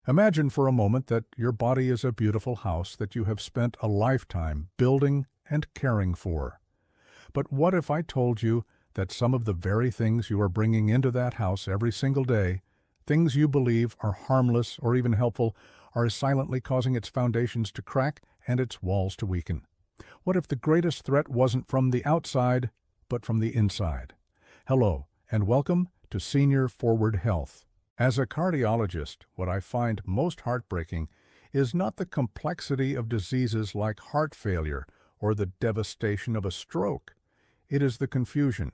Imagine for a moment that your body is a beautiful house that you have spent a lifetime building and caring for. But what if I told you that some of the very things you are bringing into that house every single day, things you believe are harmless or even helpful, are silently causing its foundations to crack and its walls to weaken? What if the greatest threat wasn't from the outside, but from the inside? Hello, and welcome to Senior Forward Health. As a cardiologist, what I find most heartbreaking is not the complexity of diseases like heart failure or the devastation of a stroke. It is the confusion.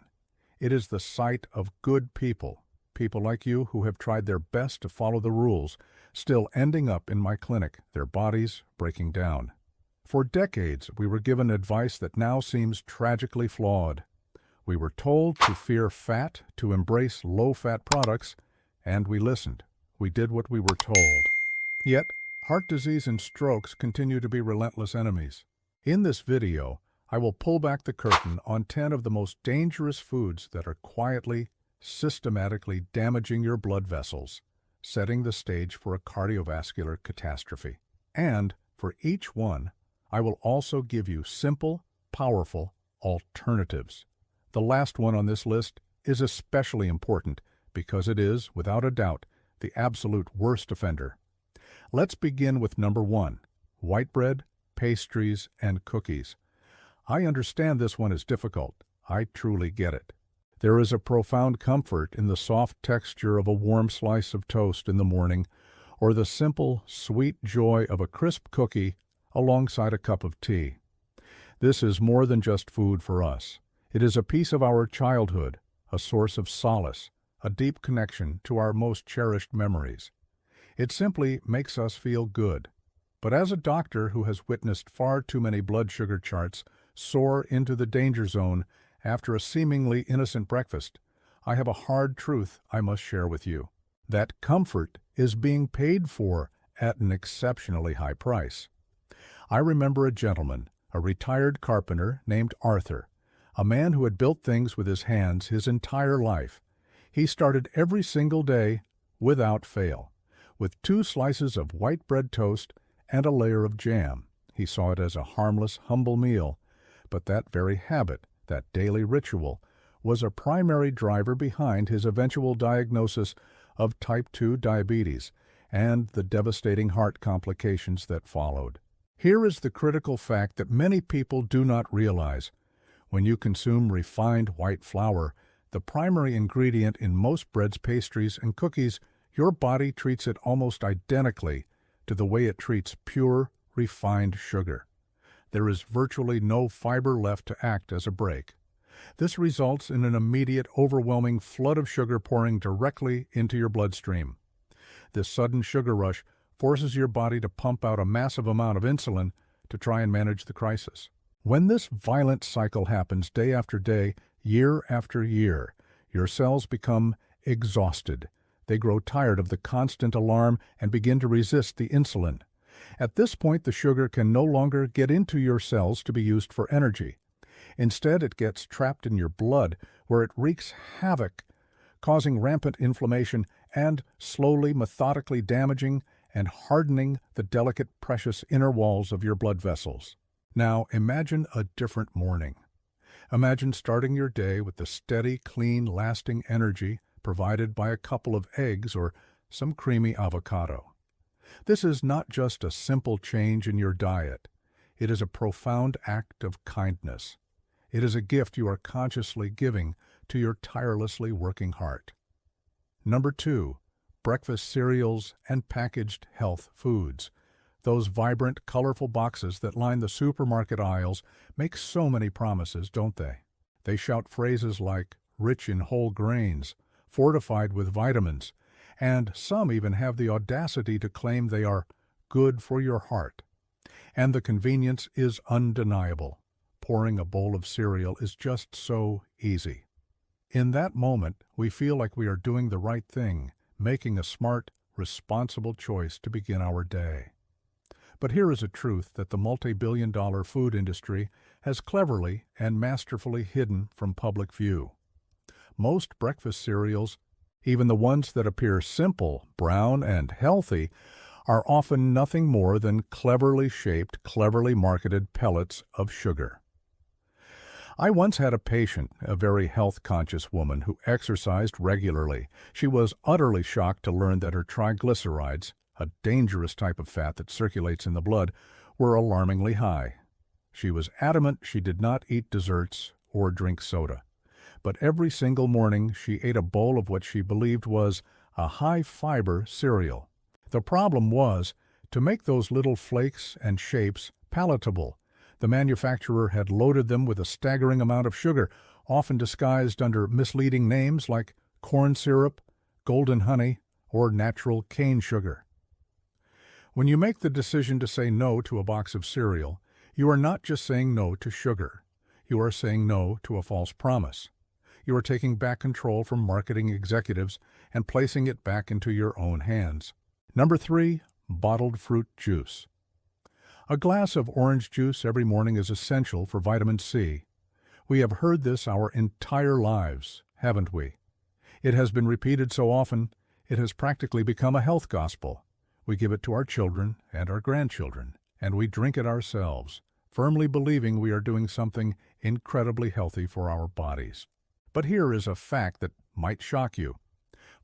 It is the sight of good people, people like you who have tried their best to follow the rules, still ending up in my clinic, their bodies breaking down. For decades, we were given advice that now seems tragically flawed. We were told to fear fat, to embrace low-fat products, and we listened. We did what we were told. Yet, heart disease and strokes continue to be relentless enemies. In this video, I will pull back the curtain on 10 of the most dangerous foods that are quietly, systematically damaging your blood vessels, setting the stage for a cardiovascular catastrophe. And for each one, I will also give you simple, powerful alternatives. The last one on this list is especially important because it is, without a doubt, the absolute worst offender. Let's begin with number 1, white bread, pastries, and cookies. I understand this one is difficult. I truly get it. There is a profound comfort in the soft texture of a warm slice of toast in the morning, or the simple, sweet joy of a crisp cookie alongside a cup of tea. This is more than just food for us. It is a piece of our childhood, a source of solace, a deep connection to our most cherished memories. It simply makes us feel good. But as a doctor who has witnessed far too many blood sugar charts soar into the danger zone after a seemingly innocent breakfast, I have a hard truth I must share with you. That comfort is being paid for at an exceptionally high price. I remember a gentleman, a retired carpenter named Arthur, a man who had built things with his hands his entire life. He started every single day, without fail, with 2 slices of white bread toast and a layer of jam. He saw it as a harmless, humble meal, but that very habit, that daily ritual, was a primary driver behind his eventual diagnosis of type 2 diabetes and the devastating heart complications that followed. Here is the critical fact that many people do not realize. When you consume refined white flour, the primary ingredient in most breads, pastries, and cookies, your body treats it almost identically to the way it treats pure, refined sugar. There is virtually no fiber left to act as a brake. This results in an immediate, overwhelming flood of sugar pouring directly into your bloodstream. This sudden sugar rush forces your body to pump out a massive amount of insulin to try and manage the crisis. When this violent cycle happens day after day, year after year, your cells become exhausted. They grow tired of the constant alarm and begin to resist the insulin. At this point, the sugar can no longer get into your cells to be used for energy. Instead, it gets trapped in your blood, where it wreaks havoc, causing rampant inflammation and slowly, methodically damaging and hardening the delicate, precious inner walls of your blood vessels. Now, imagine a different morning. Imagine starting your day with the steady, clean, lasting energy provided by a couple of eggs or some creamy avocado. This is not just a simple change in your diet. It is a profound act of kindness. It is a gift you are consciously giving to your tirelessly working heart. Number 2, breakfast cereals and packaged health foods. Those vibrant, colorful boxes that line the supermarket aisles make so many promises, don't they? They shout phrases like rich in whole grains, fortified with vitamins, and some even have the audacity to claim they are good for your heart. And the convenience is undeniable. Pouring a bowl of cereal is just so easy. In that moment, we feel like we are doing the right thing, making a smart, responsible choice to begin our day. But here is a truth that the multi-billion-dollar food industry has cleverly and masterfully hidden from public view. Most breakfast cereals, even the ones that appear simple, brown, and healthy, are often nothing more than cleverly shaped, cleverly marketed pellets of sugar. I once had a patient, a very health-conscious woman who exercised regularly. She was utterly shocked to learn that her triglycerides, a dangerous type of fat that circulates in the blood, were alarmingly high. She was adamant she did not eat desserts or drink soda. But every single morning she ate a bowl of what she believed was a high-fiber cereal. The problem was to make those little flakes and shapes palatable. The manufacturer had loaded them with a staggering amount of sugar, often disguised under misleading names like corn syrup, golden honey, or natural cane sugar. When you make the decision to say no to a box of cereal, you are not just saying no to sugar. You are saying no to a false promise. You are taking back control from marketing executives and placing it back into your own hands. Number 3, bottled fruit juice. A glass of orange juice every morning is essential for vitamin C. We have heard this our entire lives, haven't we? It has been repeated so often, it has practically become a health gospel. We give it to our children and our grandchildren, and we drink it ourselves, firmly believing we are doing something incredibly healthy for our bodies. But here is a fact that might shock you.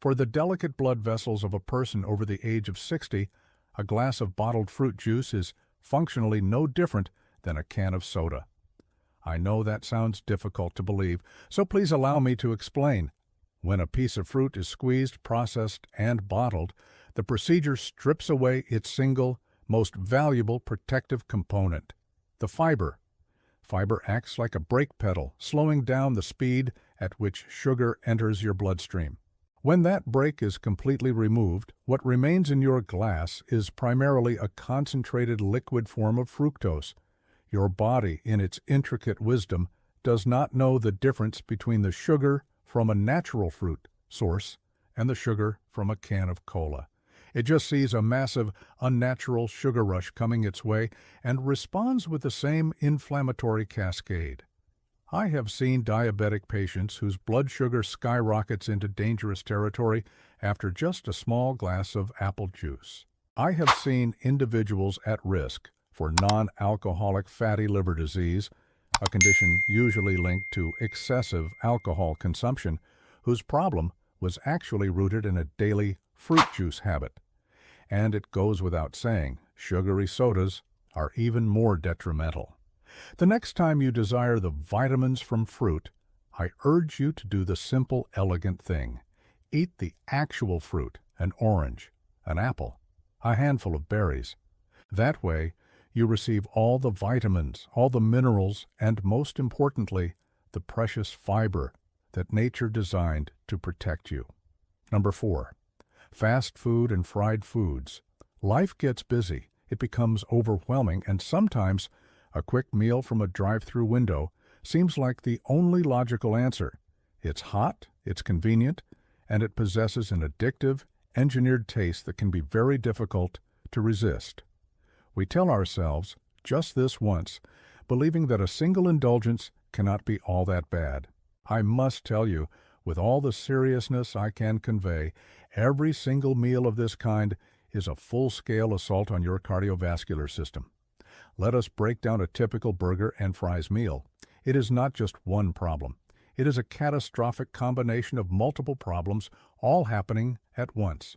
For the delicate blood vessels of a person over the age of 60, a glass of bottled fruit juice is functionally no different than a can of soda. I know that sounds difficult to believe, so please allow me to explain. When a piece of fruit is squeezed, processed, and bottled, the procedure strips away its single, most valuable protective component, the fiber. Fiber acts like a brake pedal, slowing down the speed at which sugar enters your bloodstream. When that brake is completely removed, what remains in your glass is primarily a concentrated liquid form of fructose. Your body, in its intricate wisdom, does not know the difference between the sugar from a natural fruit source and the sugar from a can of cola. It just sees a massive, unnatural sugar rush coming its way and responds with the same inflammatory cascade. I have seen diabetic patients whose blood sugar skyrockets into dangerous territory after just a small glass of apple juice. I have seen individuals at risk for non-alcoholic fatty liver disease, a condition usually linked to excessive alcohol consumption, whose problem was actually rooted in a daily fruit juice habit. And it goes without saying, sugary sodas are even more detrimental. The next time you desire the vitamins from fruit, I urge you to do the simple, elegant thing. Eat the actual fruit, an orange, an apple, a handful of berries. That way, you receive all the vitamins, all the minerals, and most importantly, the precious fiber that nature designed to protect you. Number 4, fast food and fried foods. Life gets busy, it becomes overwhelming, and sometimes a quick meal from a drive-through window seems like the only logical answer. It's hot, it's convenient, and it possesses an addictive, engineered taste that can be very difficult to resist. We tell ourselves, just this once, believing that a single indulgence cannot be all that bad. I must tell you, with all the seriousness I can convey, every single meal of this kind is a full-scale assault on your cardiovascular system. Let us break down a typical burger and fries meal. It is not just one problem. It is a catastrophic combination of multiple problems, all happening at once.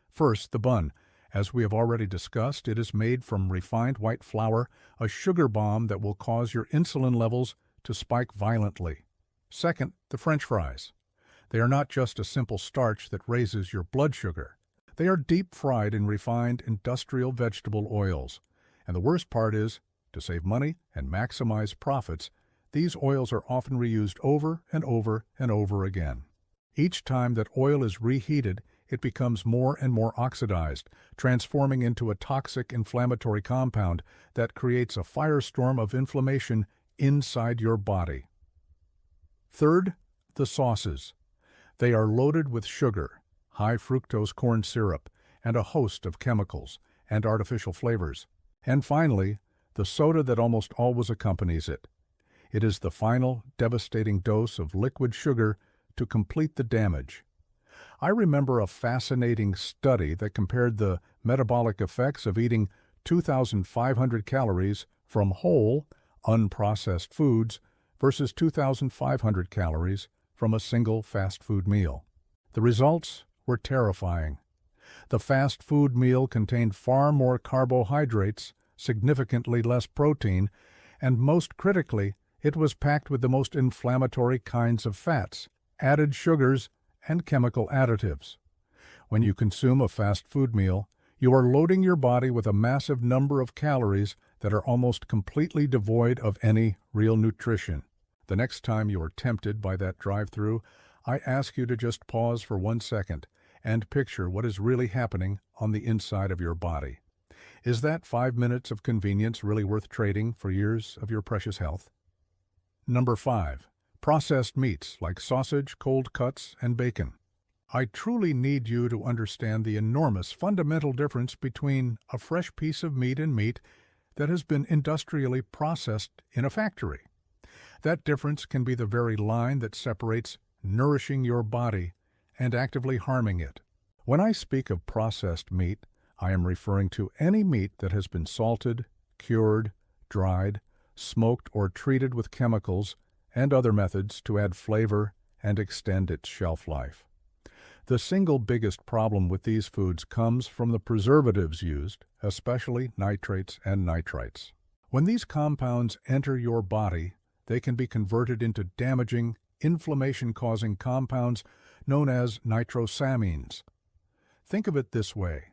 First, the bun. As we have already discussed, it is made from refined white flour, a sugar bomb that will cause your insulin levels to spike violently. Second, the French fries. They are not just a simple starch that raises your blood sugar. They are deep fried in refined industrial vegetable oils. And the worst part is, to save money and maximize profits, these oils are often reused over and over and over again. Each time that oil is reheated, it becomes more and more oxidized, transforming into a toxic inflammatory compound that creates a firestorm of inflammation inside your body. Third, the sauces. They are loaded with sugar, high fructose corn syrup, and a host of chemicals and artificial flavors. And finally, the soda that almost always accompanies it. It is the final, devastating dose of liquid sugar to complete the damage. I remember a fascinating study that compared the metabolic effects of eating 2,500 calories from whole, unprocessed foods versus 2,500 calories from a single fast food meal. The results were terrifying. The fast food meal contained far more carbohydrates, significantly less protein, and most critically, it was packed with the most inflammatory kinds of fats, added sugars, and chemical additives. When you consume a fast food meal, you are loading your body with a massive number of calories that are almost completely devoid of any real nutrition. The next time you are tempted by that drive-thru, I ask you to just pause for 1 second and picture what is really happening on the inside of your body. Is that 5 minutes of convenience really worth trading for years of your precious health? Number 5. Processed meats like sausage, cold cuts, and bacon. I truly need you to understand the enormous fundamental difference between a fresh piece of meat and meat that has been industrially processed in a factory. That difference can be the very line that separates nourishing your body and actively harming it. When I speak of processed meat, I am referring to any meat that has been salted, cured, dried, smoked, or treated with chemicals and other methods to add flavor and extend its shelf life. The single biggest problem with these foods comes from the preservatives used, especially nitrates and nitrites. When these compounds enter your body, they can be converted into damaging, inflammation-causing compounds known as nitrosamines. Think of it this way.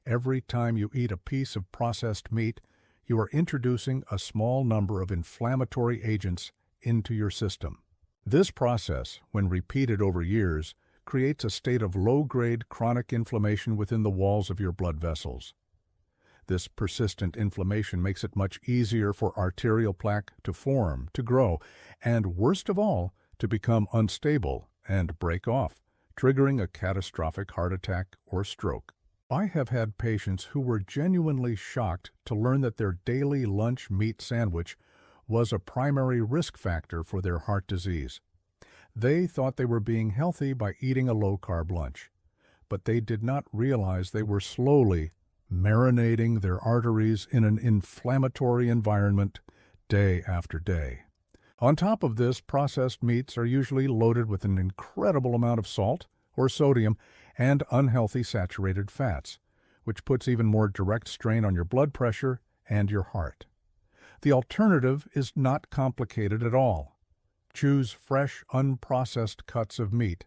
Every time you eat a piece of processed meat, you are introducing a small number of inflammatory agents into your system. This process, when repeated over years, creates a state of low-grade chronic inflammation within the walls of your blood vessels. This persistent inflammation makes it much easier for arterial plaque to form, to grow, and worst of all, to become unstable and break off, triggering a catastrophic heart attack or stroke. I have had patients who were genuinely shocked to learn that their daily lunch meat sandwich was a primary risk factor for their heart disease. They thought they were being healthy by eating a low-carb lunch, but they did not realize they were slowly marinating their arteries in an inflammatory environment day after day. On top of this, processed meats are usually loaded with an incredible amount of salt or sodium and unhealthy saturated fats, which puts even more direct strain on your blood pressure and your heart. The alternative is not complicated at all. Choose fresh, unprocessed cuts of meat,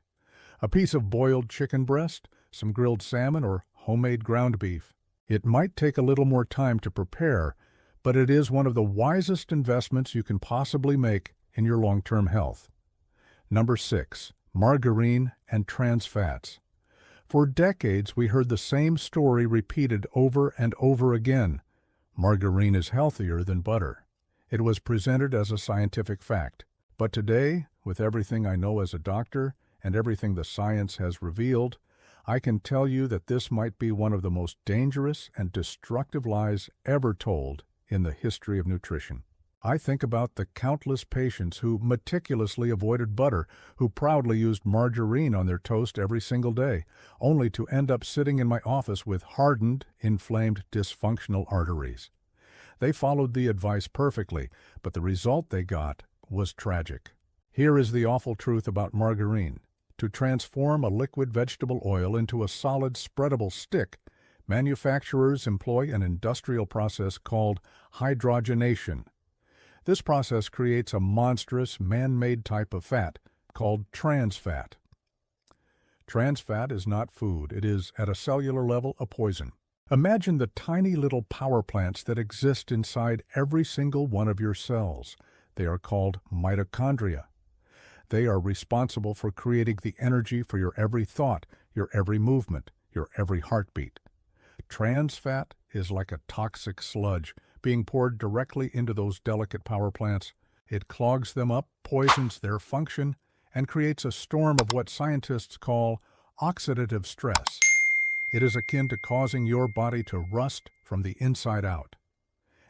a piece of boiled chicken breast, some grilled salmon, or homemade ground beef. It might take a little more time to prepare, but it is one of the wisest investments you can possibly make in your long-term health. Number 6. Margarine and trans fats. For decades, we heard the same story repeated over and over again. Margarine is healthier than butter. It was presented as a scientific fact. But today, with everything I know as a doctor and everything the science has revealed, I can tell you that this might be one of the most dangerous and destructive lies ever told in the history of nutrition. I think about the countless patients who meticulously avoided butter, who proudly used margarine on their toast every single day, only to end up sitting in my office with hardened, inflamed, dysfunctional arteries. They followed the advice perfectly, but the result they got was tragic. Here is the awful truth about margarine. To transform a liquid vegetable oil into a solid, spreadable stick, manufacturers employ an industrial process called hydrogenation. This process creates a monstrous, man-made type of fat called trans fat. Trans fat is not food. It is, at a cellular level, a poison. Imagine the tiny little power plants that exist inside every single one of your cells. They are called mitochondria. They are responsible for creating the energy for your every thought, your every movement, your every heartbeat. Trans fat is like a toxic sludge being poured directly into those delicate power plants. It clogs them up, poisons their function, and creates a storm of what scientists call oxidative stress. It is akin to causing your body to rust from the inside out.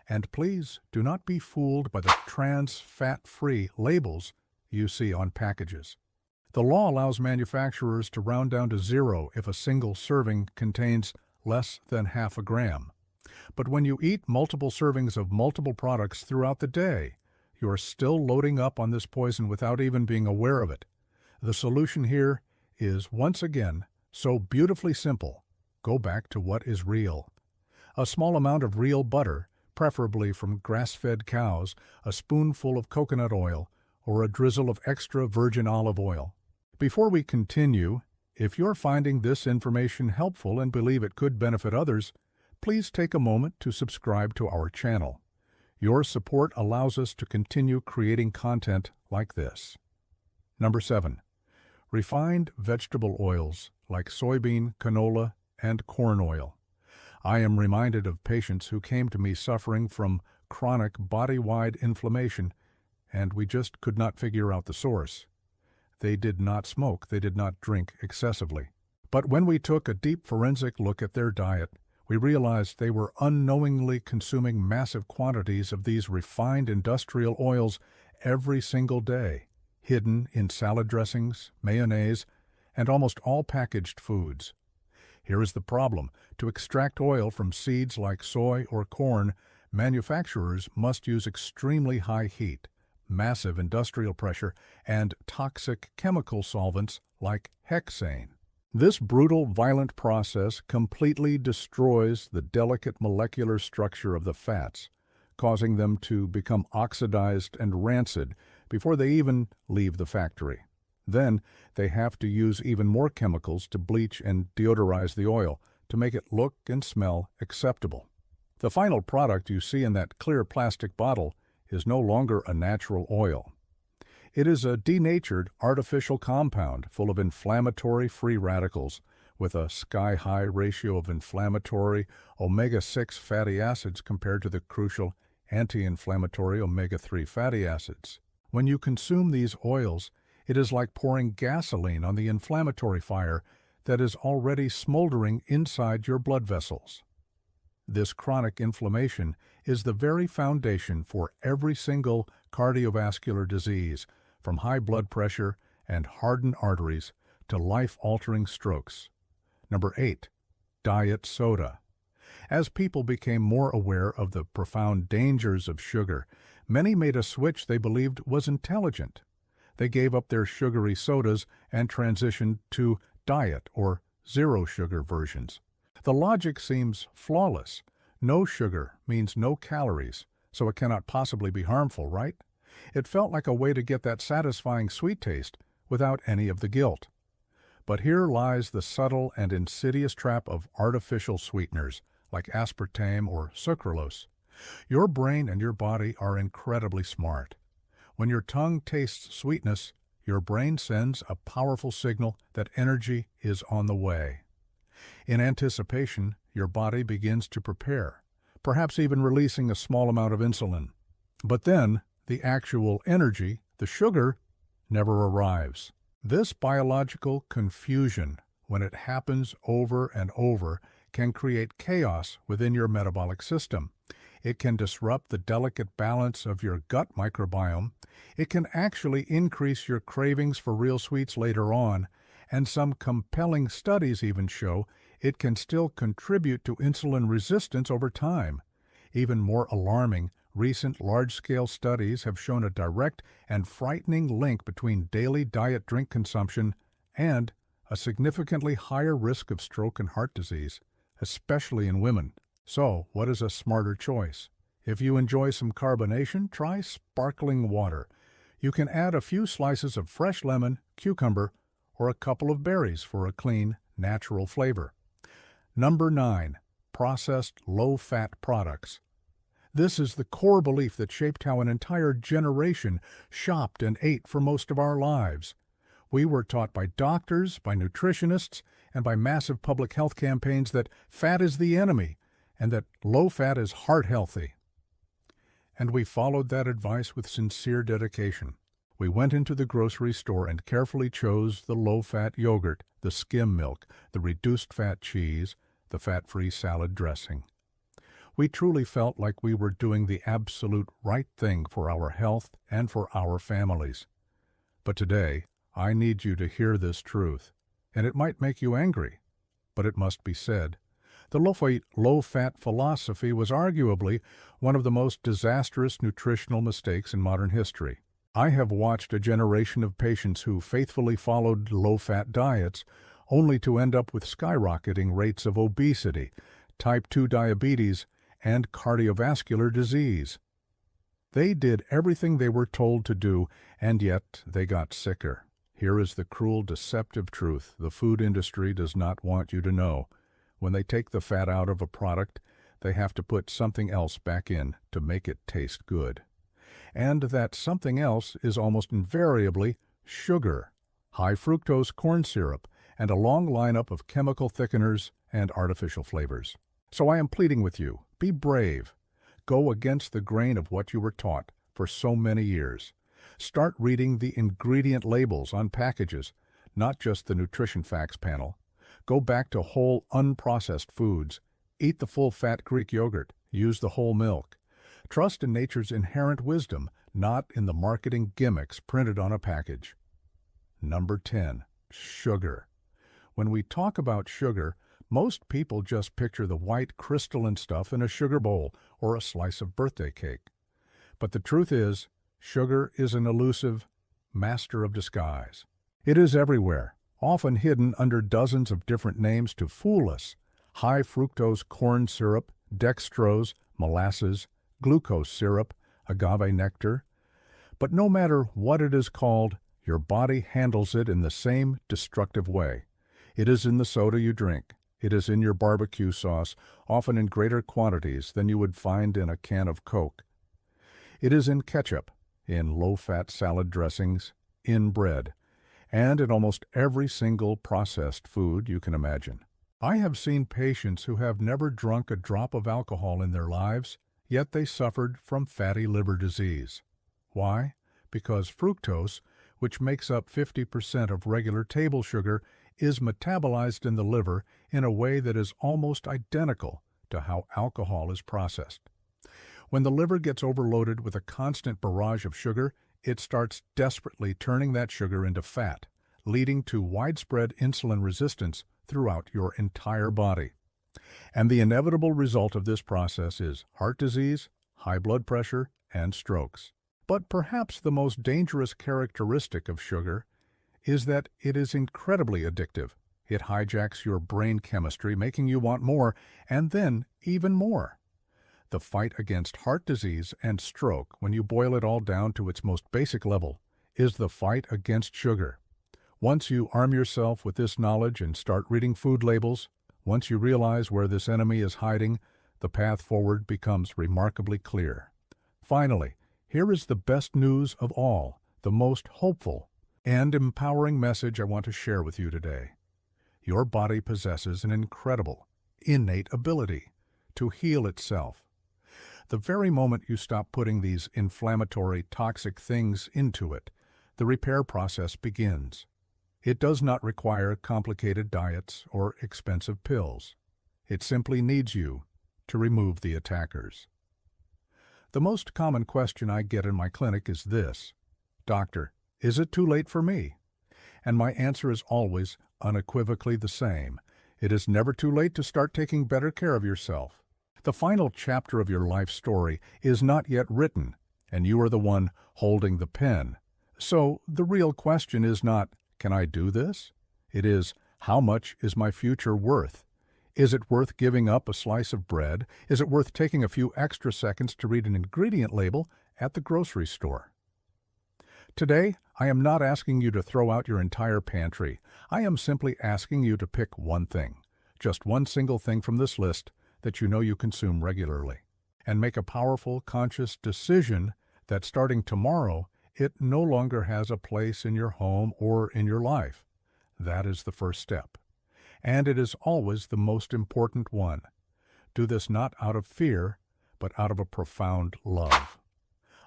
And please do not be fooled by the trans fat-free labels you see on packages. The law allows manufacturers to round down to zero if a single serving contains less than half a gram. But when you eat multiple servings of multiple products throughout the day, you are still loading up on this poison without even being aware of it. The solution here is, once again, so beautifully simple. Go back to what is real. A small amount of real butter, preferably from grass-fed cows, a spoonful of coconut oil, or a drizzle of extra virgin olive oil. Before we continue, if you're finding this information helpful and believe it could benefit others, please take a moment to subscribe to our channel. Your support allows us to continue creating content like this. Number 7. Refined vegetable oils like soybean, canola, and corn oil. I am reminded of patients who came to me suffering from chronic body-wide inflammation, and we just could not figure out the source. They did not smoke, they did not drink excessively. But when we took a deep forensic look at their diet, we realized they were unknowingly consuming massive quantities of these refined industrial oils every single day, hidden in salad dressings, mayonnaise, and almost all packaged foods. Here is the problem. To extract oil from seeds like soy or corn, manufacturers must use extremely high heat, massive industrial pressure, and toxic chemical solvents like hexane. This brutal, violent process completely destroys the delicate molecular structure of the fats, causing them to become oxidized and rancid before they even leave the factory. Then they have to use even more chemicals to bleach and deodorize the oil to make it look and smell acceptable. The final product you see in that clear plastic bottle is no longer a natural oil. It is a denatured artificial compound full of inflammatory free radicals with a sky-high ratio of inflammatory omega-6 fatty acids compared to the crucial anti-inflammatory omega-3 fatty acids. When you consume these oils, it is like pouring gasoline on the inflammatory fire that is already smoldering inside your blood vessels. This chronic inflammation is the very foundation for every single cardiovascular disease, from high blood pressure and hardened arteries to life-altering strokes. Number 8. Diet soda. As people became more aware of the profound dangers of sugar, many made a switch they believed was intelligent. They gave up their sugary sodas and transitioned to diet or zero-sugar versions. The logic seems flawless. No sugar means no calories, so it cannot possibly be harmful, right? It felt like a way to get that satisfying sweet taste without any of the guilt. But here lies the subtle and insidious trap of artificial sweeteners like aspartame or sucralose. Your brain and your body are incredibly smart. When your tongue tastes sweetness, your brain sends a powerful signal that energy is on the way. In anticipation, your body begins to prepare, perhaps even releasing a small amount of insulin. But then, the actual energy, the sugar, never arrives. This biological confusion, when it happens over and over, can create chaos within your metabolic system. It can disrupt the delicate balance of your gut microbiome. It can actually increase your cravings for real sweets later on, and some compelling studies even show it can still contribute to insulin resistance over time. Even more alarming, recent large-scale studies have shown a direct and frightening link between daily diet drink consumption and a significantly higher risk of stroke and heart disease, especially in women. So, what is a smarter choice? If you enjoy some carbonation, try sparkling water. You can add a few slices of fresh lemon, cucumber, or a couple of berries for a clean, natural flavor. Number 9. Processed low-fat products. This is the core belief that shaped how an entire generation shopped and ate for most of our lives. We were taught by doctors, by nutritionists, and by massive public health campaigns that fat is the enemy and that low fat is heart healthy. And we followed that advice with sincere dedication. We went into the grocery store and carefully chose the low-fat yogurt, the skim milk, the reduced-fat cheese, the fat-free salad dressing. We truly felt like we were doing the absolute right thing for our health and for our families. But today, I need you to hear this truth, and it might make you angry, but it must be said. The low-fat philosophy was arguably one of the most disastrous nutritional mistakes in modern history. I have watched a generation of patients who faithfully followed low-fat diets only to end up with skyrocketing rates of obesity, type 2 diabetes, and cardiovascular disease. They did everything they were told to do, and yet they got sicker. Here is the cruel, deceptive truth the food industry does not want you to know. When they take the fat out of a product, they have to put something else back in to make it taste good. And that something else is almost invariably sugar, high fructose corn syrup, and a long lineup of chemical thickeners and artificial flavors. So I am pleading with you, be brave. Go against the grain of what you were taught for so many years. Start reading the ingredient labels on packages, not just the nutrition facts panel. Go back to whole, unprocessed foods. Eat the full-fat Greek yogurt. Use the whole milk. Trust in nature's inherent wisdom, not in the marketing gimmicks printed on a package. Number 10. Sugar. When we talk about sugar, most people just picture the white crystalline stuff in a sugar bowl or a slice of birthday cake. But the truth is, sugar is an elusive master of disguise. It is everywhere, often hidden under dozens of different names to fool us. High fructose corn syrup, dextrose, molasses, glucose syrup, agave nectar. But no matter what it is called, your body handles it in the same destructive way. It is in the soda you drink. It is in your barbecue sauce, often in greater quantities than you would find in a can of Coke. It is in ketchup, in low-fat salad dressings, in bread, and in almost every single processed food you can imagine. I have seen patients who have never drunk a drop of alcohol in their lives, yet they suffered from fatty liver disease. Why? Because fructose, which makes up 50% of regular table sugar, is metabolized in the liver in a way that is almost identical to how alcohol is processed. When the liver gets overloaded with a constant barrage of sugar, it starts desperately turning that sugar into fat, leading to widespread insulin resistance throughout your entire body. And the inevitable result of this process is heart disease, high blood pressure, and strokes. But perhaps the most dangerous characteristic of sugar is that it is incredibly addictive. It hijacks your brain chemistry, making you want more, and then even more. The fight against heart disease and stroke, when you boil it all down to its most basic level, is the fight against sugar. Once you arm yourself with this knowledge and start reading food labels, once you realize where this enemy is hiding, the path forward becomes remarkably clear. Finally, here is the best news of all, the most hopeful and empowering message I want to share with you today. Your body possesses an incredible, innate ability to heal itself. The very moment you stop putting these inflammatory, toxic things into it, the repair process begins. It does not require complicated diets or expensive pills. It simply needs you to remove the attackers. The most common question I get in my clinic is this: "Doctor, is it too late for me?" And my answer is always unequivocally the same. It is never too late to start taking better care of yourself. The final chapter of your life story is not yet written, and you are the one holding the pen. So the real question is not, "Can I do this?" It is, "How much is my future worth?" Is it worth giving up a slice of bread? Is it worth taking a few extra seconds to read an ingredient label at the grocery store? Today, I am not asking you to throw out your entire pantry. I am simply asking you to pick one thing, just one single thing from this list that you know you consume regularly, and make a powerful, conscious decision that starting tomorrow, it no longer has a place in your home or in your life. That is the first step. And it is always the most important one. Do this not out of fear, but out of a profound love.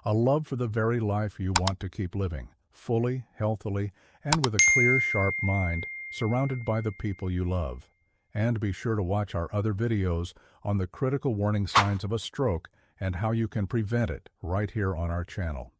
A love for the very life you want to keep living, fully, healthily, and with a clear, sharp mind, surrounded by the people you love. And be sure to watch our other videos on the critical warning signs of a stroke and how you can prevent it right here on our channel.